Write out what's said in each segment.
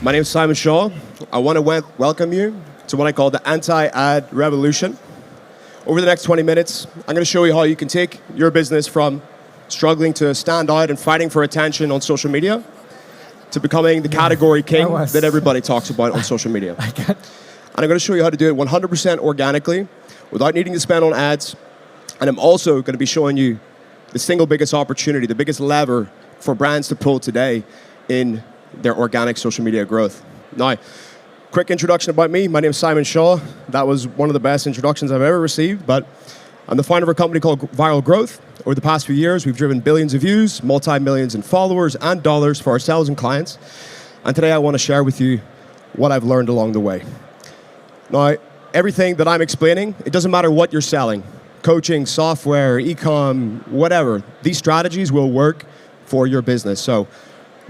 My name is Simon Shaw. I want to welcome you to what I call the anti-ad revolution. Over the next 20 minutes, I'm going to show you how you can take your business from struggling to stand out and fighting for attention on social media to becoming the category king that everybody talks about on social media. And I'm going to show you how to do it 100% organically without needing to spend on ads. And I'm also going to be showing you the single biggest opportunity, the biggest lever for brands to pull today in their organic social media growth. Now, quick introduction about me. My name is Simon Shaw. That was one of the best introductions I've ever received, but I'm the founder of a company called Viral Growth. Over the past few years, we've driven billions of views, multi-millions in followers and dollars for ourselves and clients. And today I want to share with you what I've learned along the way. Now, everything that I'm explaining, it doesn't matter what you're selling, coaching, software, e-com, whatever. These strategies will work for your business. So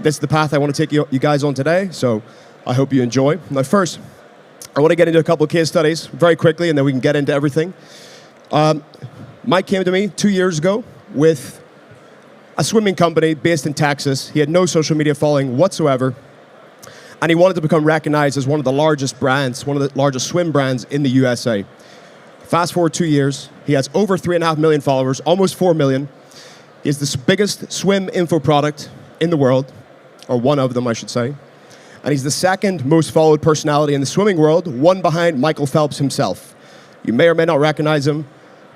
this is the path I want to take you guys on today, so I hope you enjoy. Now first, I want to get into a couple of case studies very quickly, and then we can get into everything. Mike came to me 2 years ago with a swimming company based in Texas. He had no social media following whatsoever, and he wanted to become recognized as one of the largest brands, one of the largest swim brands in the USA. Fast forward 2 years, he has over 3.5 million followers, almost 4 million. He is the biggest swim info product in the world, or one of them, I should say. And he's the second most followed personality in the swimming world, one behind Michael Phelps himself. You may or may not recognize him,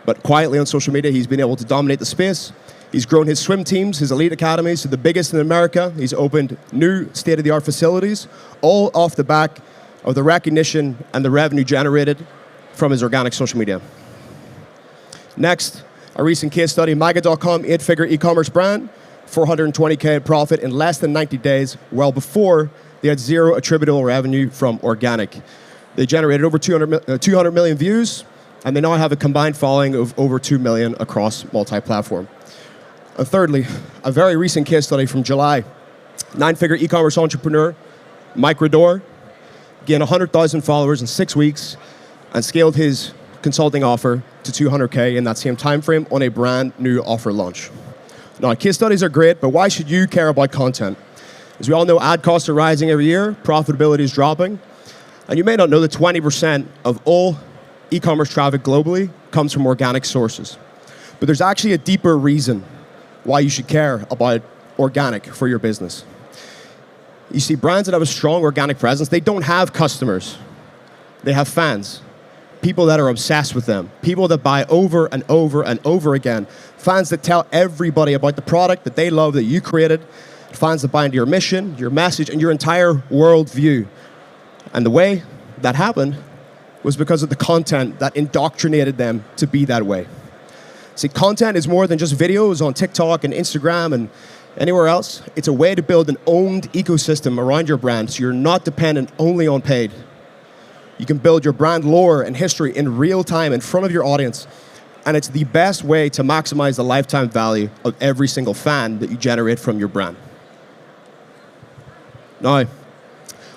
but quietly on social media, he's been able to dominate the space. He's grown his swim teams, his elite academies, to the biggest in America. He's opened new state-of-the-art facilities, all off the back of the recognition and the revenue generated from his organic social media. Next, a recent case study, Maga.com, 8-figure e-commerce brand, 420K profit in less than 90 days, well before they had zero attributable revenue from organic. They generated over 200 million views, and they now have a combined following of over 2 million across multi-platform. And thirdly, a very recent case study from July, 9-figure e-commerce entrepreneur, Mike Redor, gained 100,000 followers in 6 weeks and scaled his consulting offer to 200K in that same time frame on a brand new offer launch. Now, case studies are great, but why should you care about content? As we all know, ad costs are rising every year, profitability is dropping, and you may not know that 20% of all e-commerce traffic globally comes from organic sources. But there's actually a deeper reason why you should care about organic for your business. You see, brands that have a strong organic presence, they don't have customers. They have fans. People that are obsessed with them, people that buy over and over and over again, fans that tell everybody about the product that they love, that you created, fans that buy into your mission, your message, and your entire worldview. And the way that happened was because of the content that indoctrinated them to be that way. See, content is more than just videos on TikTok and Instagram and anywhere else. It's a way to build an owned ecosystem around your brand so you're not dependent only on paid. You can build your brand lore and history in real time in front of your audience. And it's the best way to maximize the lifetime value of every single fan that you generate from your brand. Now,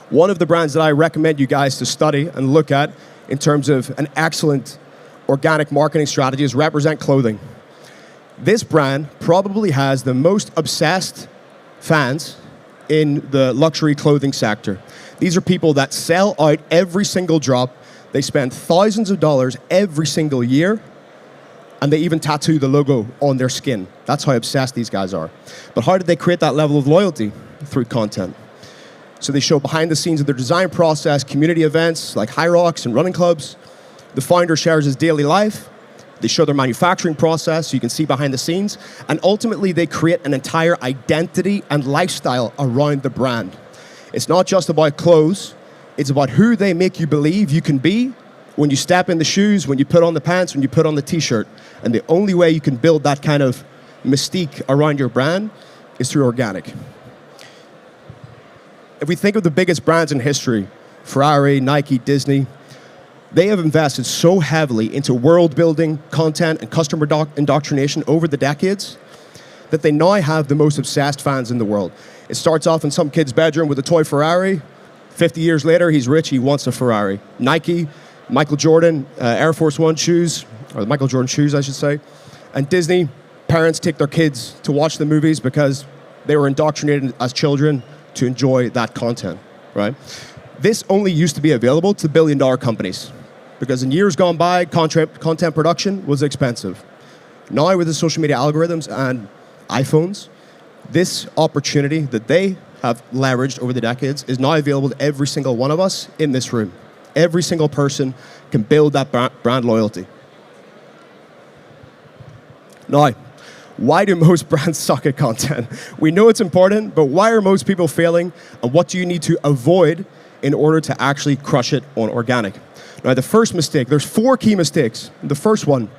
one of the brands that I recommend you guys to study and look at in terms of an excellent organic marketing strategy is Represent Clothing. This brand probably has the most obsessed fans in the luxury clothing sector. These are people that sell out every single drop. They spend thousands of dollars every single year, and they even tattoo the logo on their skin. That's how obsessed these guys are. But how did they create that level of loyalty? Through content. So they show behind the scenes of their design process, community events like High Rocks and running clubs. The founder shares his daily life. They show their manufacturing process so you can see behind the scenes. And ultimately, they create an entire identity and lifestyle around the brand. It's not just about clothes. It's about who they make you believe you can be when you step in the shoes, when you put on the pants, when you put on the t-shirt. And the only way you can build that kind of mystique around your brand is through organic. If we think of the biggest brands in history, Ferrari, Nike, Disney, they have invested so heavily into world-building content and customer indoctrination over the decades that they now have the most obsessed fans in the world. It starts off in some kid's bedroom with a toy Ferrari. 50 years later, he's rich, he wants a Ferrari. Nike, Michael Jordan, Air Force One shoes, or the Michael Jordan shoes, I should say. And Disney, parents take their kids to watch the movies because they were indoctrinated as children to enjoy that content. right? This only used to be available to billion-dollar companies because in years gone by, content production was expensive. Now with the social media algorithms and iPhones, this opportunity that they have leveraged over the decades is now available to every single one of us in this room. Every single person can build that brand loyalty. Now, why do most brands suck at content? We know it's important, but why are most people failing? And what do you need to avoid in order to actually crush it on organic? Now, the first mistake, there's 4 key mistakes. The first one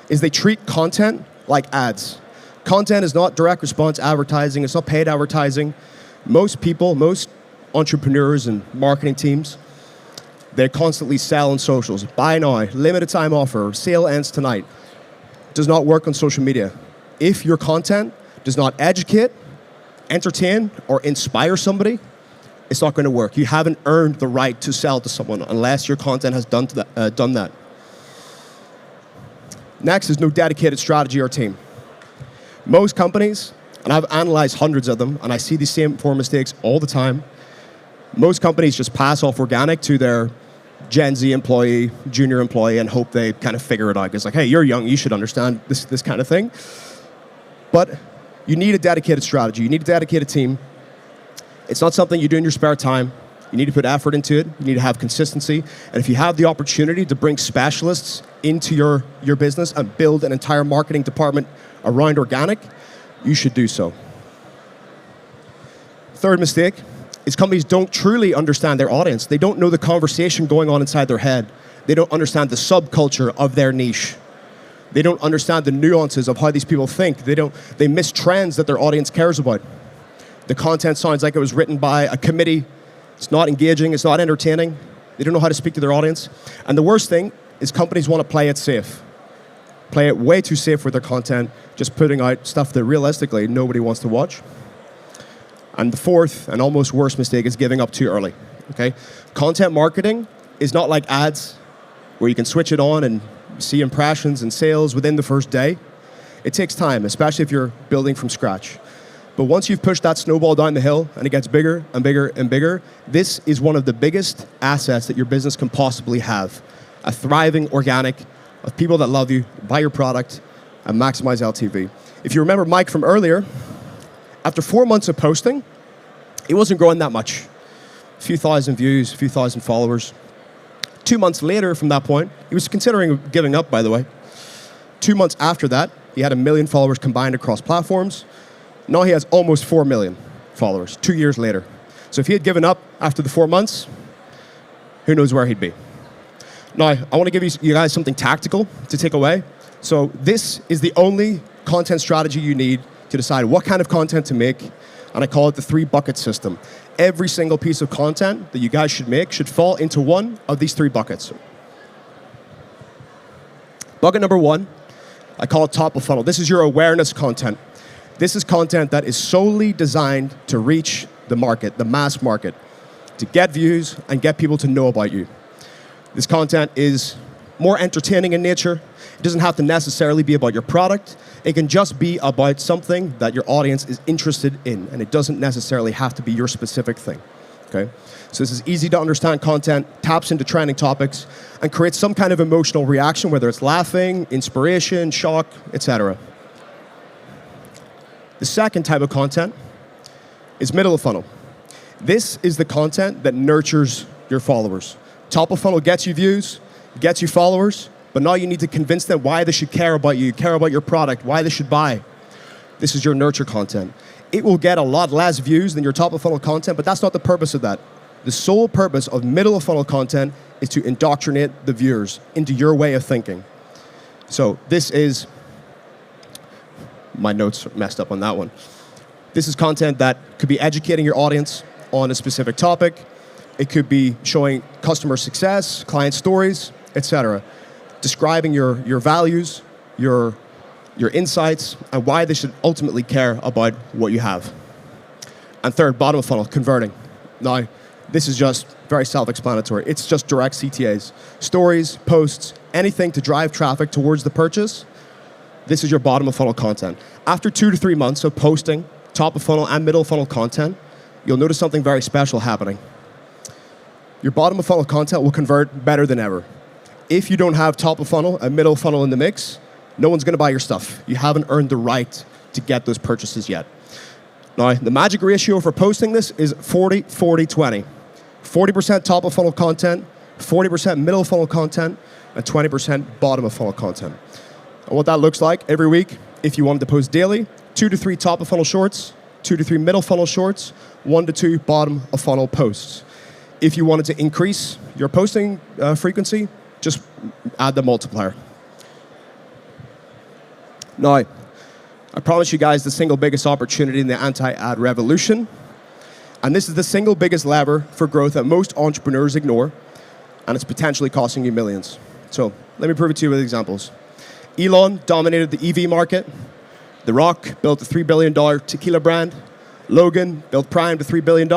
is they treat content like ads. Content is not direct response advertising, it's not paid advertising. Most people, most entrepreneurs and marketing teams, they constantly sell on socials. Buy now, limited time offer, sale ends tonight. Does not work on social media. If your content does not educate, entertain, or inspire somebody, it's not going to work. You haven't earned the right to sell to someone unless your content has done that. Next is no dedicated strategy or team. Most companies, and I've analyzed hundreds of them, and I see these same 4 mistakes all the time. Most companies just pass off organic to their Gen Z employee, junior employee, and hope they kind of figure it out. It's like, hey, you're young, you should understand this kind of thing. But you need a dedicated strategy. You need a dedicated team. It's not something you do in your spare time. You need to put effort into it. You need to have consistency. And if you have the opportunity to bring specialists into your business and build an entire marketing department around organic, you should do so. Third mistake is companies don't truly understand their audience. They don't know the conversation going on inside their head. They don't understand the subculture of their niche. They don't understand the nuances of how these people think. They miss trends that their audience cares about. The content sounds like it was written by a committee. It's not engaging, it's not entertaining. They don't know how to speak to their audience. And the worst thing is companies want to play it safe. Play it way too safe with their content, just putting out stuff that realistically nobody wants to watch. And the fourth and almost worst mistake is giving up too early. Okay? Content marketing is not like ads where you can switch it on and see impressions and sales within the first day. It takes time, especially if you're building from scratch. But once you've pushed that snowball down the hill and it gets bigger and bigger and bigger, this is one of the biggest assets that your business can possibly have. A thriving organic of people that love you, buy your product, and maximize LTV. If you remember Mike from earlier, after 4 months of posting, it wasn't growing that much. A few thousand views, a few thousand followers. 2 months later from that point, he was considering giving up, by the way. 2 months after that, he had 1 million followers combined across platforms. Now he has almost 4 million followers, 2 years later. So if he had given up after the 4 months, who knows where he'd be. Now, I want to give you guys something tactical to take away. So this is the only content strategy you need to decide what kind of content to make, and I call it the 3 bucket system. Every single piece of content that you guys should make should fall into one of these 3 buckets. Bucket number 1, I call it top of funnel. This is your awareness content. This is content that is solely designed to reach the market, the mass market, to get views and get people to know about you. This content is more entertaining in nature. It doesn't have to necessarily be about your product. It can just be about something that your audience is interested in, and it doesn't necessarily have to be your specific thing. Okay? So this is easy to understand content, taps into trending topics, and creates some kind of emotional reaction, whether it's laughing, inspiration, shock, etc. The second type of content is middle of funnel. This is the content that nurtures your followers. Top of funnel gets you views, gets you followers, but now you need to convince them why they should care about you, care about your product, why they should buy. This is your nurture content. It will get a lot less views than your top of funnel content, but that's not the purpose of that. The sole purpose of middle of funnel content is to indoctrinate the viewers into your way of thinking. So this is, my notes are messed up on that one. This is content that could be educating your audience on a specific topic. It could be showing customer success, client stories, etc. Describing your values, your insights, and why they should ultimately care about what you have. And third, bottom of funnel, converting. Now, this is just very self-explanatory. It's just direct CTAs. Stories, posts, anything to drive traffic towards the purchase. This is your bottom of funnel content. After 2 to 3 months of posting top of funnel and middle funnel content, you'll notice something very special happening. your bottom of funnel content will convert better than ever. If you don't have top of funnel and middle funnel in the mix, no one's going to buy your stuff. You haven't earned the right to get those purchases yet. Now, the magic ratio for posting this is 40-40-20. 40% top of funnel content, 40% middle funnel content, and 20% bottom of funnel content. And what that looks like every week, if you wanted to post daily, 2 to 3 top of funnel shorts, 2 to 3 middle funnel shorts, 1 to 2 bottom of funnel posts. If you wanted to increase your posting frequency, just add the multiplier. Now, I promise you guys the single biggest opportunity in the anti-ad revolution, and this is the single biggest lever for growth that most entrepreneurs ignore, and it's potentially costing you millions. So let me prove it to you with examples. Elon dominated the EV market. The Rock built a $3 billion tequila brand. Logan built Prime to $3 billion.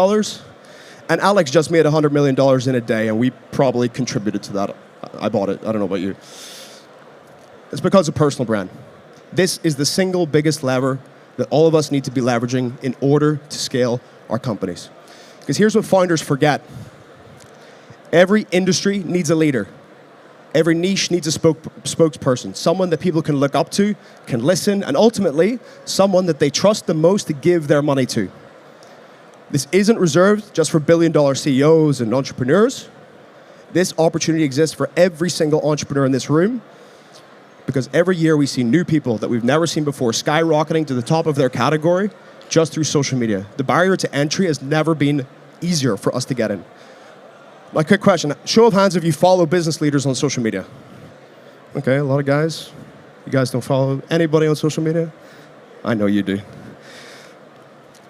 And Alex just made $100 million in a day, and we probably contributed to that. I bought it. I don't know about you. It's because of personal brand. This is the single biggest lever that all of us need to be leveraging in order to scale our companies. Because here's what founders forget. Every industry needs a leader. Every niche needs a spokesperson, someone that people can look up to, can listen, and ultimately, someone that they trust the most to give their money to. This isn't reserved just for billion-dollar CEOs and entrepreneurs. This opportunity exists for every single entrepreneur in this room, because every year we see new people that we've never seen before skyrocketing to the top of their category just through social media. The barrier to entry has never been easier for us to get in. My quick question, show of hands if you follow business leaders on social media. Okay, a lot of guys. You guys don't follow anybody on social media? I know you do.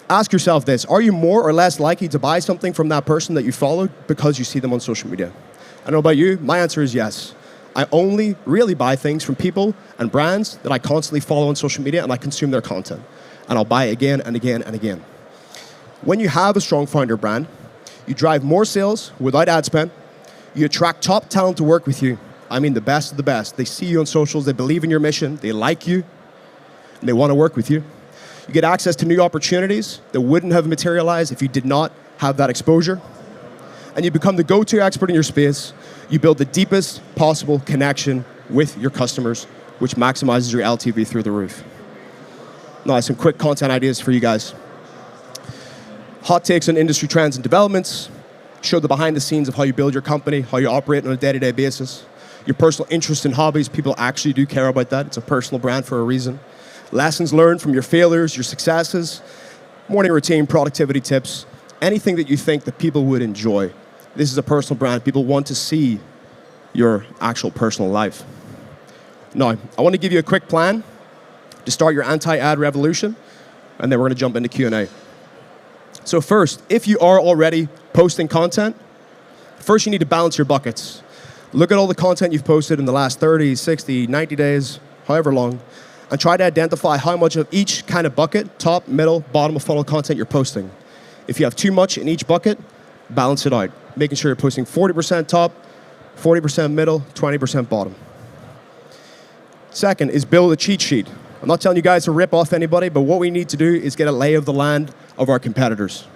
Ask yourself this, are you more or less likely to buy something from that person that you follow because you see them on social media? I don't know about you, my answer is yes. I only really buy things from people and brands that I constantly follow on social media, and I consume their content. And I'll buy again and again and again. When you have a strong founder brand, you drive more sales without ad spend. You attract top talent to work with you. I mean the best of the best. They see you on socials, they believe in your mission, they like you, and they want to work with you. You get access to new opportunities that wouldn't have materialized if you did not have that exposure. And you become the go-to expert in your space. You build the deepest possible connection with your customers, which maximizes your LTV through the roof. Now, some quick content ideas for you guys. Hot takes on industry trends and developments. Show the behind the scenes of how you build your company, how you operate on a day-to-day basis. Your personal interests and hobbies, people actually do care about that. It's a personal brand for a reason. Lessons learned from your failures, your successes. Morning routine, productivity tips. Anything that you think that people would enjoy. This is a personal brand. People want to see your actual personal life. Now, I want to give you a quick plan to start your anti-ad revolution, and then we're going to jump into Q&A. So first, if you are already posting content, first you need to balance your buckets. Look at all the content you've posted in the last 30, 60, 90 days, however long, and try to identify how much of each kind of bucket, top, middle, bottom of funnel content you're posting. If you have too much in each bucket, balance it out, making sure you're posting 40% top, 40% middle, 20% bottom. Second is build a cheat sheet. I'm not telling you guys to rip off anybody, but what we need to do is get a lay of the land of our competitors.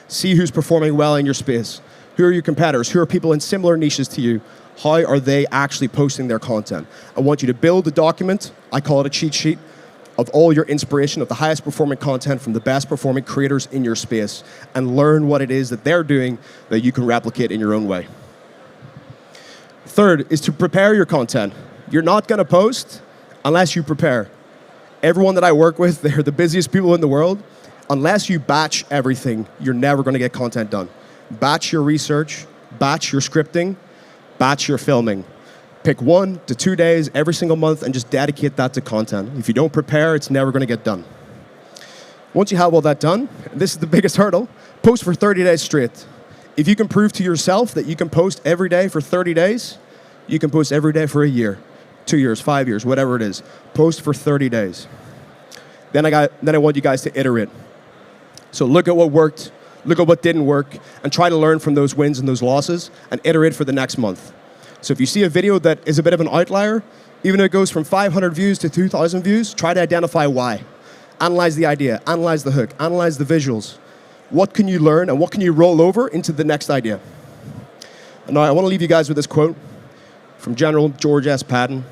See who's performing well in your space. Who are your competitors? Who are people in similar niches to you? How are they actually posting their content? I want you to build a document, I call it a cheat sheet, of all your inspiration of the highest performing content from the best performing creators in your space, and learn what it is that they're doing that you can replicate in your own way. Third is to prepare your content. You're not going to post unless you prepare. Everyone that I work with, they're the busiest people in the world. Unless you batch everything, you're never going to get content done. Batch your research, batch your scripting, batch your filming. Pick 1 to 2 days every single month and just dedicate that to content. If you don't prepare, it's never going to get done. Once you have all that done, and this is the biggest hurdle, post for 30 days straight. If you can prove to yourself that you can post every day for 30 days, you can post every day for a year, 2 years, 5 years, whatever it is. Post for 30 days. Then I want you guys to iterate. So look at what worked, look at what didn't work, and try to learn from those wins and those losses, and iterate for the next month. So if you see a video that is a bit of an outlier, even if it goes from 500 views to 2,000 views, try to identify why. Analyze the idea, analyze the hook, analyze the visuals. What can you learn and what can you roll over into the next idea? Now, I want to leave you guys with this quote from General George S. Patton.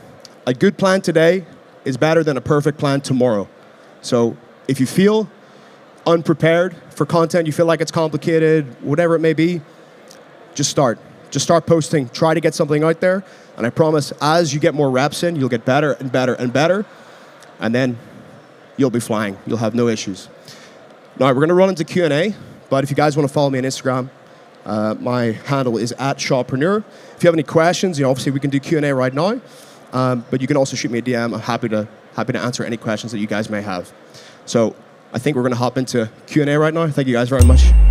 A good plan today is better than a perfect plan tomorrow. So if you feel unprepared for content, you feel like it's complicated, whatever it may be, just start. Just start posting. Try to get something out there. And I promise, as you get more reps in, you'll get better and better and better. And then you'll be flying. You'll have no issues. Now, we're going to run into Q&A. But if you guys want to follow me on Instagram, my handle is @Shawpreneur. If you have any questions, obviously we can do Q&A right now. But you can also shoot me a DM. I'm happy to answer any questions that you guys may have. So I think we're going to hop into Q&A right now. Thank you guys very much.